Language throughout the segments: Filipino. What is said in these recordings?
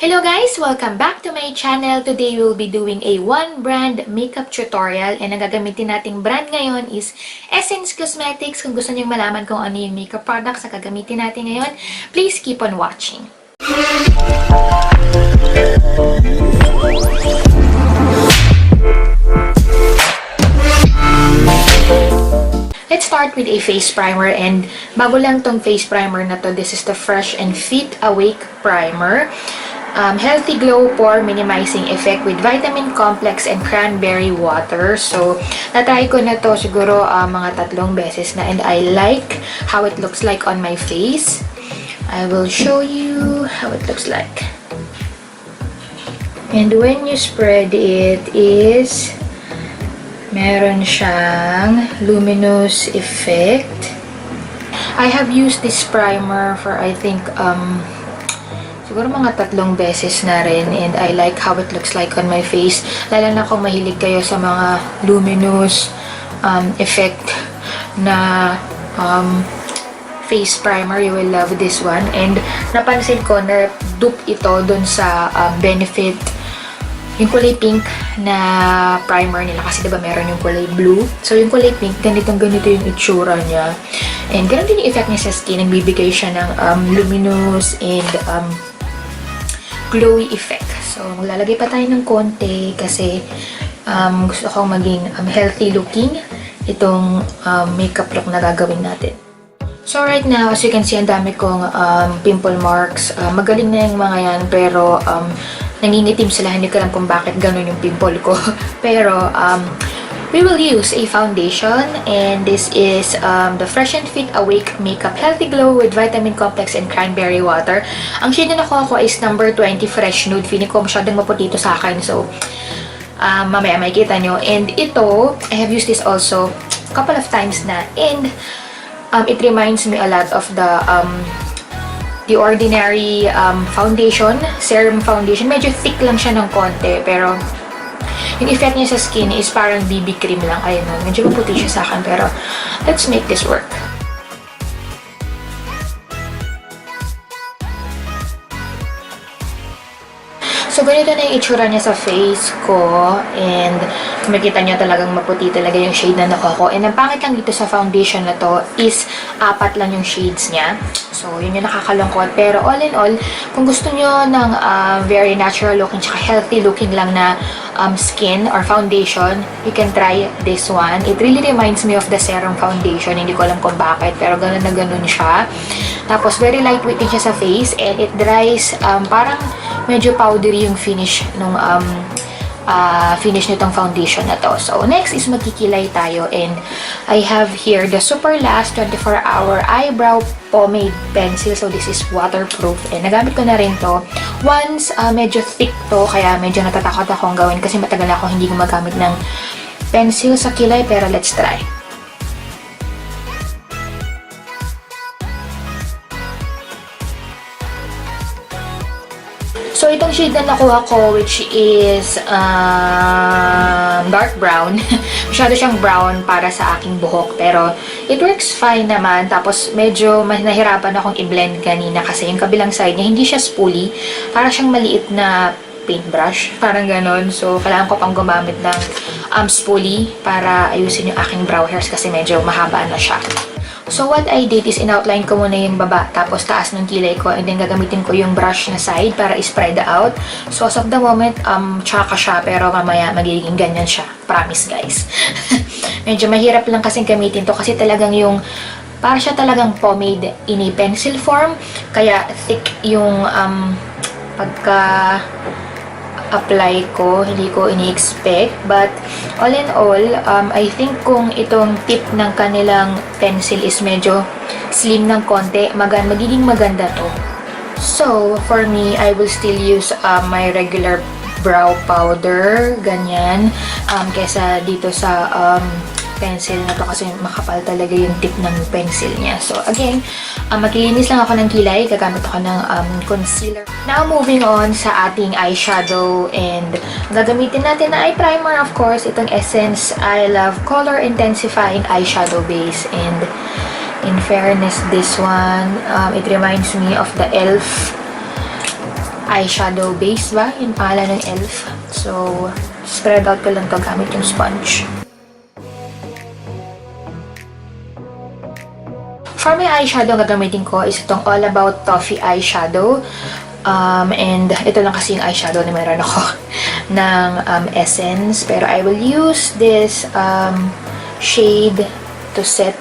Hello guys! Welcome back to my channel. Today we'll be doing a one brand makeup tutorial and ang gagamitin nating brand ngayon is Essence Cosmetics. Kung gusto niyong malaman kung ano yung makeup products na gagamitin natin ngayon, please keep on watching. Let's start with a face primer, and bago lang tong face primer na to, this is the Fresh and Fit Awake Primer. Healthy glow pore minimizing effect with vitamin complex and cranberry water. So, natry ko na to siguro mga 3 beses na, and I like how it looks like on my face. I will show you how it looks like. And when you spread it is meron siyang luminous effect. I have used this primer for I think siguro mga 3 beses na rin, and I like how it looks like on my face. Lalo na kung mahilig kayo sa mga luminous effect na face primer, you will love this one. And napansin ko na dupe ito dun sa Benefit, yung kulay pink na primer nila, kasi diba meron yung kulay blue. So yung kulay pink, ganito yung itsura niya. And ganun din yung effect niya sa skin. Nagbibigay siya ng luminous and glowy effect. So, maglalagay pa tayo ng konti kasi gusto kong maging healthy looking itong makeup look na gagawin natin. So, right now, as you can see, ang dami kong pimple marks. Magaling na yung mga yan, pero nangingitim sila. Hindi ko alam kung bakit ganun yung pimple ko. Pero, we will use a foundation, and this is the Fresh and Fit Awake Makeup Healthy Glow with Vitamin Complex and Cranberry Water. Ang shade na nakuha ko is number 20 Fresh Nude. Feeling ko masyadong maputi ito sa akin, so mamaya makikita nyo. And ito, I have used this also a couple of times na, and it reminds me a lot of the ordinary foundation, serum foundation. Medyo thick lang siya ng konti, pero yung effect niya sa skin is parang BB cream lang. Ayun, medyo maputi siya sa akin, pero let's make this work. So, ganito na yung itsura niya sa face ko, and makikita niyo talagang maputi talaga yung shade na nakuha ko. And ang pangit lang dito sa foundation na to is 4 lang yung shades niya. So, yun yung nakakalungkot. Pero all in all, kung gusto niyo ng very natural looking tsaka healthy looking lang na skin or foundation, you can try this one. It really reminds me of the serum foundation. Hindi ko alam kung bakit, pero ganun na ganun siya. Tapos, very lightweight din siya sa face, and it dries parang medyo powdery yung finish nung finish nitong foundation na to. So, next is magkikilay tayo, and I have here the Superlast 24-hour Eyebrow Pomade Pencil. So, this is waterproof, and nagamit ko na rin to. Once, medyo thick to, kaya medyo natatakot akong gawin kasi matagal ako hindi gumagamit ng pencil sa kilay, pero let's try. So, itong shade na nakuha ko, which is dark brown. Masyado siyang brown para sa aking buhok, pero it works fine naman. Tapos, medyo nahirapan akong i-blend kanina kasi yung kabilang side niya, hindi siya spoolie. Para siyang maliit na paintbrush. Parang ganon. So, kailangan ko pang gumamit ng spoolie para ayusin yung aking brow hairs kasi medyo mahaba na siya. So, what I did is in-outline ko muna yung baba, tapos taas ng kilay ko, and then gagamitin ko yung brush na side para i-spread out. So, as of the moment, tsaka siya, pero mamaya magiging ganyan siya. Promise, guys. Medyo mahirap lang kasing gamitin to kasi talagang yung, para siya talagang pomade in a pencil form. Kaya, thick yung pagka-apply ko. Hindi ko ini-expect. But, all in all, I think kung itong tip ng kanilang pencil is medyo slim ng konti, magiging maganda to. So, for me, I will still use my regular brow powder, ganyan, kesa dito sa pencil na to kasi makapal talaga yung tip ng pencil niya. So, again, maglilinis lang ako ng kilay. Gagamit ako ng concealer. Now, moving on sa ating eyeshadow, and gagamitin natin na eye primer, of course, itong Essence I Love Color Intensifying Eyeshadow Base. And in fairness, this one, it reminds me of the e.l.f. eyeshadow base ba? Yung pangalan ng e.l.f. So, spread out ko lang to gamit yung sponge. For my eyeshadow, gagamitin ko is itong All About Toffee eyeshadow. And ito lang kasi yung eyeshadow na meron ako ng Essence. Pero I will use this shade to set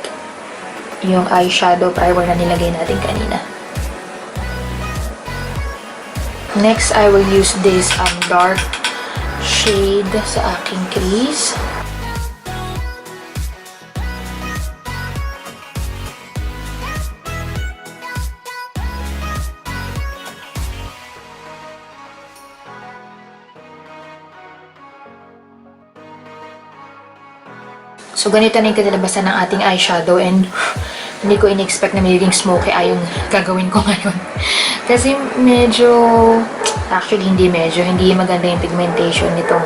yung eyeshadow primer na nilagay natin kanina. Next, I will use this dark shade sa aking crease. So, ganito na yung kinalabasan ng ating eyeshadow and hindi ko in-expect na magiging smoky ay yung gagawin ko ngayon. Kasi hindi maganda yung pigmentation nitong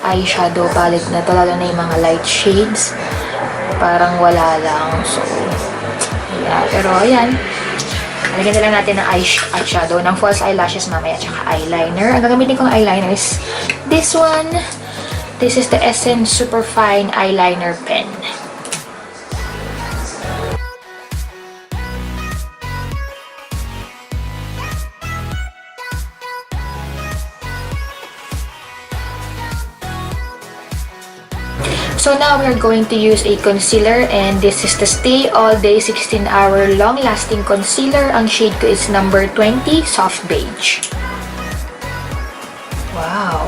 eyeshadow palette na to, lalo na yung mga light shades. Parang wala lang. So, yeah. Pero, ayan. Lagyan na lang natin ng eyeshadow, ng false eyelashes mamaya, tsaka eyeliner. Ang gagamitin kong eyeliner is this one. This is the Essence Superfine Eyeliner Pen. So now we're going to use a concealer, and this is the Stay All Day 16-Hour Long-Lasting Concealer. Ang shade ko is number 20, Soft Beige. Wow!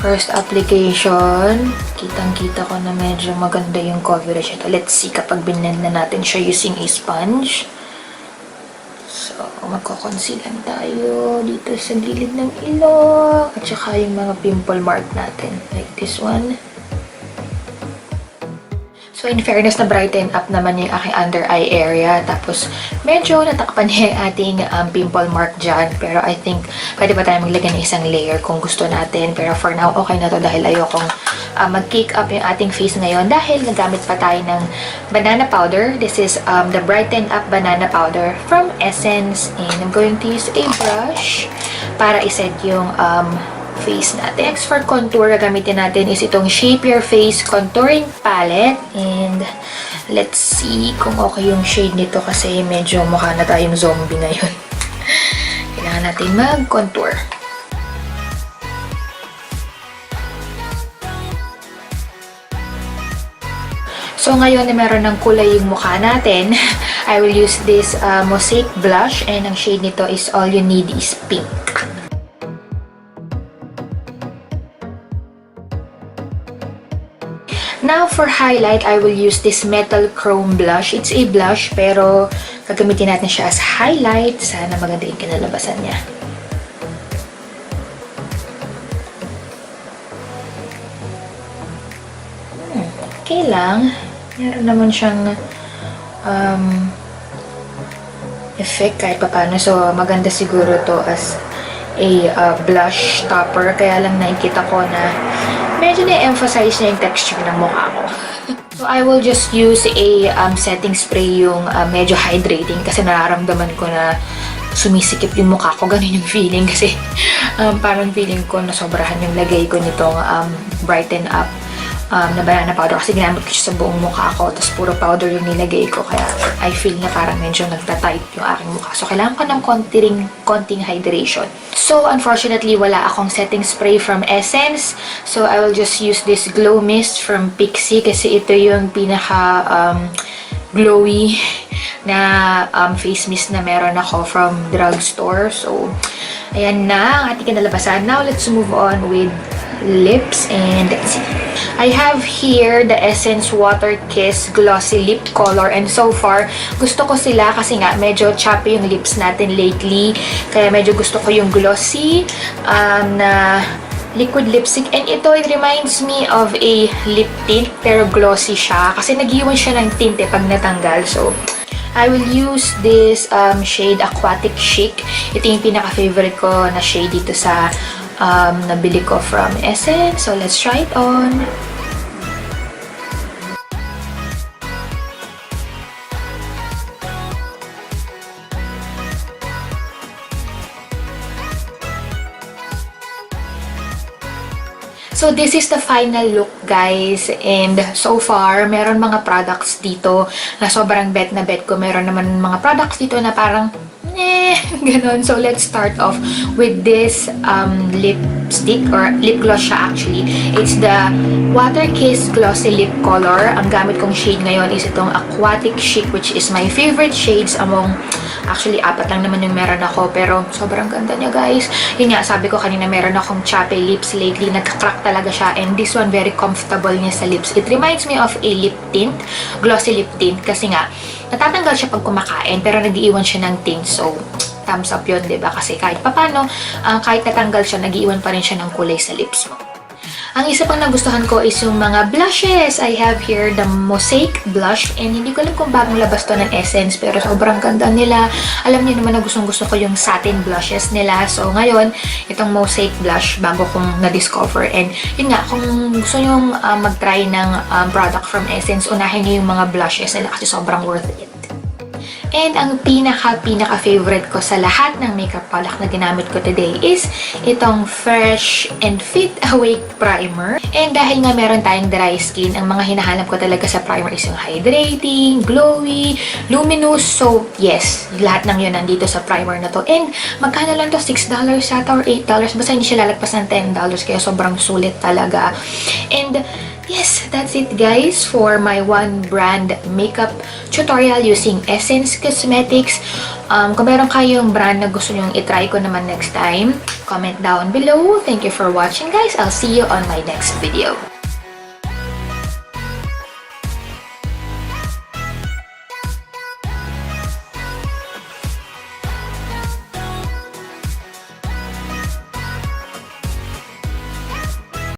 First application, kitang-kita ko na medyo maganda yung coverage ito. Let's see kapag binend na natin siya using a sponge. So, magko-concealan tayo dito sa gilid ng ilong at saka yung mga pimple mark natin, like this one. So, in fairness, na brighten up naman yung aking under eye area. Tapos, medyo natakpan niya yung ating pimple mark dyan. Pero I think, pwede pa tayo maglagay ng isang layer kung gusto natin. Pero for now, okay na to dahil ayokong mag-cake up yung ating face ngayon. Dahil nagamit pa tayo ng banana powder. This is the Brighten Up Banana Powder from Essence. And I'm going to use a brush para iset yung face natin. Next, for contour, gagamitin natin is itong Shape Your Face Contouring Palette. And let's see kung okay yung shade nito kasi medyo mukha na tayong zombie ngayon. Kailangan natin mag-contour. So, ngayon na meron ng kulay yung mukha natin, I will use this Mosaic Blush, and ang shade nito is All You Need Is Pink. Now, for highlight, I will use this Metal Chrome Blush. It's a blush, pero gagamitin natin siya as highlight. Sana maganda yung kinalabasan niya. Okay lang. Meron naman siyang effect kahit paano. So, maganda siguro to as a blush topper. Kaya lang nakikita ko na medyo na-emphasize na yung texture ng mukha ko. So, I will just use a setting spray yung medyo hydrating kasi nararamdaman ko na sumisikip yung mukha ko. Ganun yung feeling kasi parang feeling ko na sobrahan yung lagay ko nitong Brighten Up na banana powder kasi ginamit ko siya sa buong mukha ko tapos puro powder yung nilagay ko kaya I feel na parang medyo nagtatight yung aking mukha. So, kailangan ko ng konting hydration. So, unfortunately, wala akong setting spray from Essence. So, I will just use this Glow Mist from Pixi kasi ito yung pinaka glowy na face mist na meron ako from drugstore. So, ayan na ang ating kinalabasan. Now, let's move on with lips and let's see. I have here the Essence Water Kiss Glossy Lip Color, and so far, gusto ko sila kasi nga medyo choppy yung lips natin lately. Kaya medyo gusto ko yung glossy na liquid lipstick. And ito, it reminds me of a lip tint pero glossy siya kasi nag-iwan siya ng tint pag natanggal. So, I will use this shade Aquatic Chic. Ito yung pinaka-favorite ko na shade dito sa nabili ko from Essence. So, let's try it on. So, this is the final look, guys. And so far, meron mga products dito na sobrang bet na bet ko. Meron naman mga products dito na parang, ganon. So, let's start off with this lipstick or lip gloss siya actually. It's the Water Kiss Glossy Lip Color. Ang gamit kong shade ngayon is itong Aquatic Chic, which is my favorite shades among, actually, 4 lang naman yung meron ako. Pero, sobrang ganda niya, guys. Yun nga, sabi ko kanina, meron akong chappy lips lately. Nagka-crack talaga siya. And this one, very comfortable niya sa lips. It reminds me of a lip tint, glossy lip tint. Kasi nga, natatanggal siya pag kumakain, pero nag-iiwan siya ng tint. So, thumbs up yun, diba? Kasi kahit papano, kahit natanggal siya, nag-iiwan pa rin siya ng kulay sa lips mo. Ang isa pang nagustuhan ko is yung mga blushes. I have here the Mosaic Blush. And hindi ko alam kung bagong labas to ng Essence, pero sobrang ganda nila. Alam niyo naman na gustong-gusto ko yung satin blushes nila. So, ngayon, itong Mosaic Blush, bago kong na-discover. And yun nga, kung gusto nyo mag-try ng product from Essence, unahin niyo yung mga blushes nila kasi sobrang worth it. And ang pinaka-favorite ko sa lahat ng makeup product na ginamit ko today is itong Fresh and Fit Awake Primer. And dahil nga meron tayong dry skin, ang mga hinahanap ko talaga sa primer is yung hydrating, glowy, luminous. So, yes, lahat ng yun nandito sa primer na to. And magkano lang to? $6 yata or $8? Basta hindi siya lalagpas ng $10, kaya sobrang sulit talaga. And yes, that's it guys for my one brand makeup tutorial using Essence Cosmetics. Kung meron kayong brand na gusto nyong itry ko naman next time, comment down below. Thank you for watching guys. I'll see you on my next video.